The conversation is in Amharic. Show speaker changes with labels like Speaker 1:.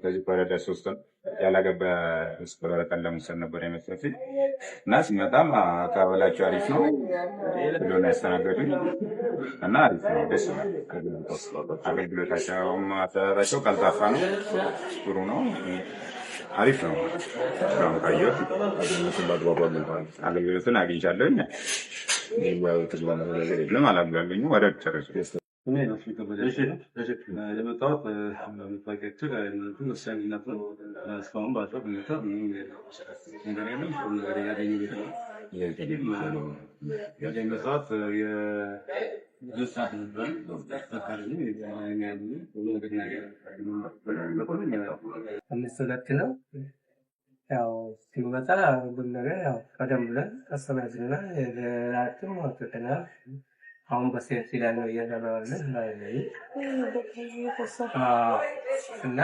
Speaker 1: ከዚህ በረዳ ሶስት ነው ያላገባ ወረቀት ለመውሰድ ነበር የመሰለኝ እና ሲመጣም አቀባበላቸው አሪፍ ነው ብሎ ነው ያስተናገዱኝ እና አሪፍ ነው፣ ደስ ይላል። አገልግሎታቸውም አሰራራቸው ቀልጣፋ ነው፣ ጥሩ ነው፣ አሪፍ ነው። እስካሁን ካየሁት አገልግሎትን አግኝቻለሁ። የለም አላገኙም ወደ ጨረሱ
Speaker 2: የመጣሁት በምታውቂያቸው ወሳኝነት ነው። እስካሁን ባለው ሁኔታ ነገር የለም። ነገር ያገኘ ቤት ነው የመጣሁት የልጆች ሰዓት ነበር።
Speaker 3: አምስት ሁለት ነው። ያው ሲመጣ ሁሉም ነገር ያው ቀደም ብለን አሰናዝና የራትም አውጥተናል። አሁን በሴፍቲ ላይ ነው እየሰራን ያለን እና